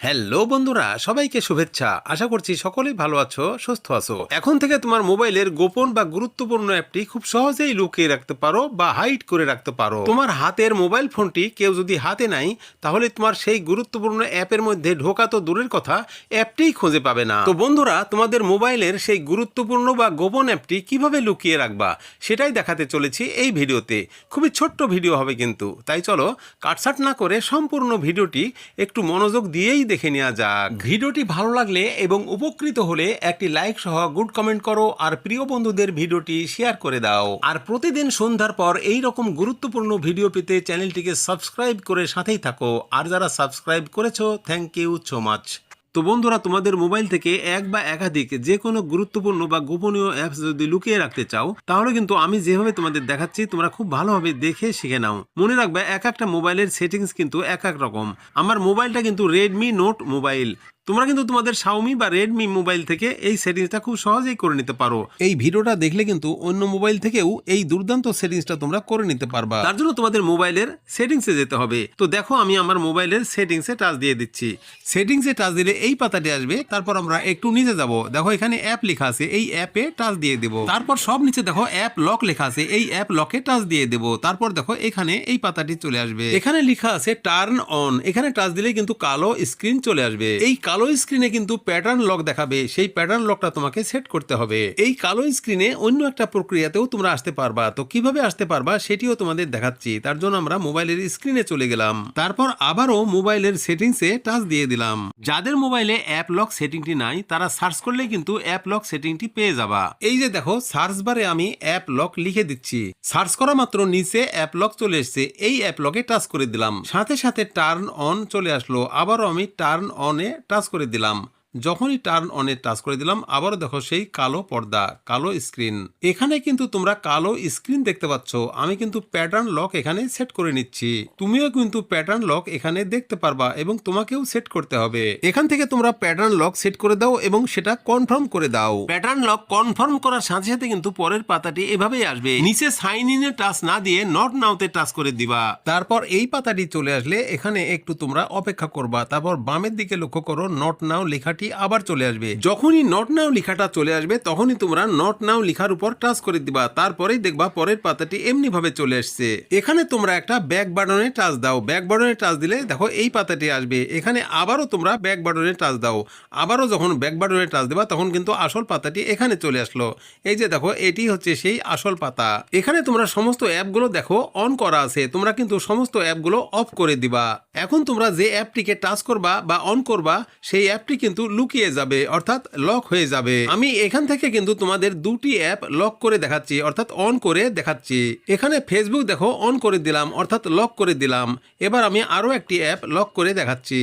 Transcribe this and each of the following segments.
Hello বন্ধুরা, সবাইকে শুভেচ্ছা। আশা করছি সকলেই ভালো আছো, সুস্থ আছো। এখন থেকে তোমার মোবাইলের গোপন বা গুরুত্বপূর্ণ অ্যাপটি খুব সহজেই লুকিয়ে রাখতে পারো বা হাইড করে রাখতে পারো। তোমার হাতের মোবাইল ফোনটি কেউ যদি হাতে নাই, তাহলে তোমার সেই গুরুত্বপূর্ণ অ্যাপের মধ্যে ঢোকা তো দূরের কথা, অ্যাপটিই খুঁজে পাবে না। তো বন্ধুরা, তোমাদের মোবাইলের সেই গুরুত্বপূর্ণ বা গোপন অ্যাপটি কিভাবে লুকিয়ে রাখবা সেটাই দেখাতে চলেছি এই ভিডিওতে। খুবই ছোট্ট ভিডিও হবে কিন্তু, তাই চলো কাটছাট না করে সম্পূর্ণ ভিডিওটি একটু মনোযোগ দিয়েই দেখে নেওয়া যাক। ভিডিওটি ভালো লাগলে এবং উপকৃত হলে একটি লাইক সহ গুড কমেন্ট করো, আর প্রিয় বন্ধুদের ভিডিওটি শেয়ার করে দাও। আর প্রতিদিন সন্ধ্যার পর এই রকম গুরুত্বপূর্ণ ভিডিও পেতে চ্যানেলটিকে সাবস্ক্রাইব করে সাথেই থাকো। আর যারা সাবস্ক্রাইব করেছো, থ্যাংক ইউ সো মাচ। তো বন্ধুরা, তোমাদের মোবাইল থেকে এক বা একাধিক যে কোনো গুরুত্বপূর্ণ বা গোপনীয় অ্যাপস যদি লুকিয়ে রাখতে চাও, তাহলে কিন্তু আমি যেভাবে তোমাদের দেখাচ্ছি তোমরা খুব ভালোভাবে দেখে শিখে নাও। মনে রাখবে, এক একটা মোবাইলের সেটিংস কিন্তু এক এক রকম। আমার মোবাইলটা কিন্তু রেডমি নোট মোবাইল। তোমরা কিন্তু তোমাদের শাওমি বা রেডমি মোবাইল থেকে এই সেটিংসটা খুব সহজেই করে নিতে পারো। এই ভিডিওটা দেখলে কিন্তু অন্য মোবাইল থেকেও এই দুর্দান্ত সেটিংসটা তোমরা করে নিতে পারবা। তার জন্য তোমাদের মোবাইলের সেটিংসে যেতে হবে। তো দেখো, আমি আমার মোবাইলের সেটিংসে টাচ দিয়ে দিচ্ছি। সেটিংসে টাচ দিলে এই পাতাটি আসবে। তারপর আমরা একটু নিচে যাব, দেখো এখানে অ্যাপ লেখা আছে, এই অ্যাপে টাচ দিয়ে দেব। তারপর সব নিচে দেখো অ্যাপ লক লেখা আছে, এই অ্যাপ লকে টাচ দিয়ে দেব। তারপর দেখো এখানে এই পাতাটি চলে আসবে, এখানে লেখা আছে টার্ন অন। এখানে টাচ দিলে কিন্তু কালো স্ক্রিন চলে আসবে। এই কালো স্ক্রিনে কিন্তু প্যাটার্ন লক দেখাবে, সেই প্যাটার্ন লকটা তোমাকে সেট করতে হবে। এই কালো স্ক্রিনে অন্য একটা প্রক্রিয়াতেও তোমরা আসতে পারবা। তো কিভাবে আসতে পারবা সেটিও তোমাদের দেখাচ্ছি। তার জন্য আমরা মোবাইলের স্ক্রিনে চলে গেলাম, তারপর আবারও মোবাইলের সেটিংসে টাচ দিয়ে দিলাম। যাদের মোবাইলে অ্যাপ লক সেটিংটি নাই, তারা সার্চ করলে কিন্তু অ্যাপ লক সেটিংটি পেয়ে যাবা। এই যে দেখো, সার্চ বারে আমি অ্যাপ লক লিখে দিচ্ছি। সার্চ করা মাত্র নিচে অ্যাপ লক চলে এসেছে, এই অ্যাপ লকে টাচ করে দিলাম। সাথে সাথে টার্ন অন চলে আসলো। আবারও আমি টার্ন অনে টাচ করে দিলাম। যখনই টার্ন অনে টাচ করে দিলাম, আবারও দেখো সেই কালো পর্দা, কালো স্ক্রিন। এখানে কিন্তু তোমরা কালো স্ক্রিন দেখতে পাচ্ছ। আমি কিন্তু প্যাটার্ন লক এখানে সেট করে নিচ্ছি। তুমিও কিন্তু প্যাটার্ন লক এখানে দেখতে পারবা এবং তোমাকেও সেট করতে হবে। এখান থেকে তোমরা প্যাটার্ন লক সেট করে দাও এবং সেটা কনফার্ম করে দাও। প্যাটার্ন লক কনফার্ম করার সাথে সাথে কিন্তু পরের পাতাটি এভাবেই আসবে। নিচে সাইন ইনে টাচ না দিয়ে নট নাওতে টাচ করে দিবা। তারপর এই পাতাটি চলে আসলে এখানে একটু তোমরা অপেক্ষা করবা। তারপর বামের দিকে লক্ষ্য করো, নট নাও লেখাটি আবার চলে আসবে। যখনই নট নাও লেখাটা চলে আসবে, তখনই তোমরা নট নাও লেখার উপর টাচ করে দিবা। তারপরেই দেখবা পরের পাতাটি এমনি ভাবে চলে আসছে। এখানে তোমরা একটা ব্যাক বাটনে টাচ দাও। ব্যাক বাটনে টাচ দিলে দেখো এই পাতাটি আসবে। এখানে আবারও তোমরা ব্যাক বাটনে টাচ দাও। আবারও যখন ব্যাক বাটনে টাচ দেবা, তখন কিন্তু আসল পাতাটি এখানে চলে আসলো। এই যে দেখো, এটি হচ্ছে সেই আসল পাতা। এখানে তোমরা সমস্ত অ্যাপগুলো দেখো অন করা আছে। তোমরা কিন্তু সমস্ত অ্যাপগুলো অফ করে দিবা। এখন তোমরা যে অ্যাপটিকে টাচ করবা বা অন করবা, সেই অ্যাপটি কিন্তু লুকিয়ে যাবে, অর্থাৎ লক হয়ে যাবে। আমি এখান থেকে কিন্তু তোমাদের দুটি অ্যাপ লক করে দেখাচ্ছি, অর্থাৎ অন করে দেখাচ্ছি। এখানে ফেসবুক দেখো অন করে দিলাম, অর্থাৎ লক করে দিলাম। এবার আমি আরো একটি অ্যাপ লক করে দেখাচ্ছি।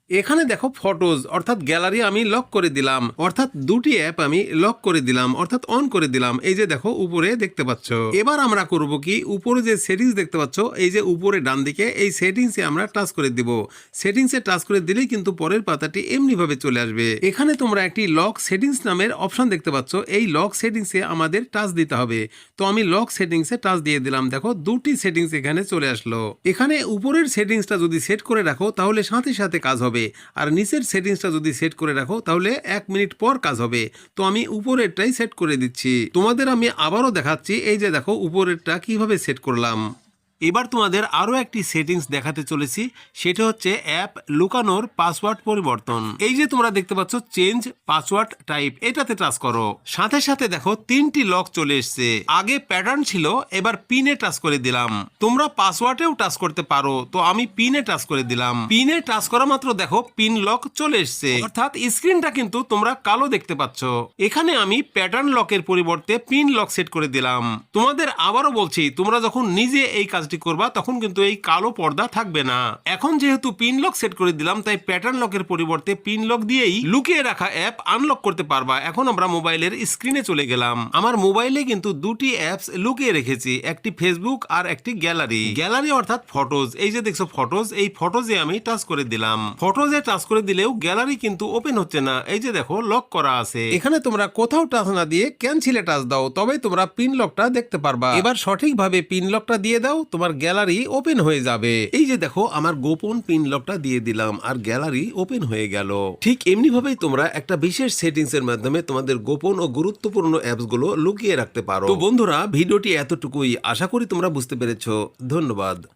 এখানে দেখো ফটোজ অর্থাৎ গ্যালারি আমি লক করে দিলাম, অর্থাৎ দুটি অ্যাপ আমি লক করে দিলাম, অর্থাৎ অন করে দিলাম। এই যে দেখো উপরে দেখতে পাচ্ছ। এবার আমরা করব কি, উপরে যে সেটিংস দেখতে পাচ্ছ, এই যে উপরে ডান দিকে, এই সেটিংসে আমরা টাচ করে দিব। সেটিংসে টাচ করে দিলেই কিন্তু পরের পাতাটি এমনি ভাবে চলে আসবে। এখানে তোমরা একটি লক সেটিংস নামের অপশন দেখতে পাচ্ছ। এই লক সেটিংসে আমাদের টাচ দিতে হবে। তো আমি লক সেটিংসে টাচ দিয়ে দিলাম। দেখো দুটি সেটিংস এখানে চলে আসলো। এখানে উপরের সেটিংসটা যদি সেট করে রাখো, তাহলে সাথে সাথে কাজ হবে। আর নিচের সেটিংসটা যদি সেট করে রাখো, তাহলে 1 মিনিট পর কাজ হবে। তো আমি উপরেরটাই সেট করে দিচ্ছি। তোমাদের আমি আবারও দেখাচ্ছি। এই যে দেখো উপরেরটা কিভাবে সেট করলাম। এবার তোমাদের আরো একটি সেটিংস দেখাতে চলেছি, সেটা হচ্ছে অ্যাপ লুকানোর পাসওয়ার্ড পরিবর্তন। এই যে তোমরা দেখতে পাচ্ছ চেঞ্জ পাসওয়ার্ড টাইপ, এটাতে টাচ করো। সাথে সাথে দেখো 3টি লক চলে এসছে। আগে প্যাটার্ন ছিল, এবার পিনে টাচ করে দিলাম। তোমরা পাসওয়ার্ডেও টাচ করতে পারো। তো আমি পিনে টাচ করে দিলাম। পিনে টাচ করা মাত্র দেখো পিন লক চলে এসছে, অর্থাৎ স্ক্রিনটা কিন্তু তোমরা কালো দেখতে পাচ্ছ। এখানে আমি প্যাটার্ন লকের পরিবর্তে পিন লক সেট করে দিলাম। তোমাদের আবারও বলছি, তোমরা যখন নিজে এই কাজটি করবা, তখন কিন্তু এই কালো পর্দা থাকবে না। এখন যেহেতু পিন লক সেট করে দিলাম, তাই প্যাটার্ন লকের পরিবর্তে পিন লক দিয়েই লুকিয়ে রাখা অ্যাপ আনলক করতে পারবা। এখন আমরা মোবাইলের স্ক্রিনে চলে গেলাম। আমার মোবাইলে কিন্তু দুটি অ্যাপস লুকিয়ে রেখেছি, একটি ফেসবুক আর একটি গ্যালারি। গ্যালারি অর্থাৎ ফটোজ। এই যে দেখছো ফটোজ, এই ফটোজে আমি টাচ করে দিলাম। ফটোজে টাচ করে দিলেও গ্যালারি কিন্তু ওপেন হচ্ছে না। এই যে দেখো লক করা আছে। এখানে তোমরা কোথাও টাচ না দিয়ে ক্যান্সেলে টাচ দাও, তবেই তোমরা পিন লকটা দেখতে পারবা। এবার সঠিকভাবে পিন লকটা দিয়ে দাও। তোমার গ্যালারি ওপেন হয়ে যাবে। এই যে দেখো আমার গোপন পিন লকটা দিয়ে দিলাম আর গ্যালারি ওপেন হয়ে গেল। ঠিক এমনি ভাবেই তোমরা একটা বিশেষ সেটিংস এর মাধ্যমে তোমাদের গোপন ও গুরুত্বপূর্ণ অ্যাপস গুলো লুকিয়ে রাখতে পারো। তো বন্ধুরা, ভিডিওটি এতটুকুই, আশা করি তোমরা বুঝতে পেরেছো। ধন্যবাদ।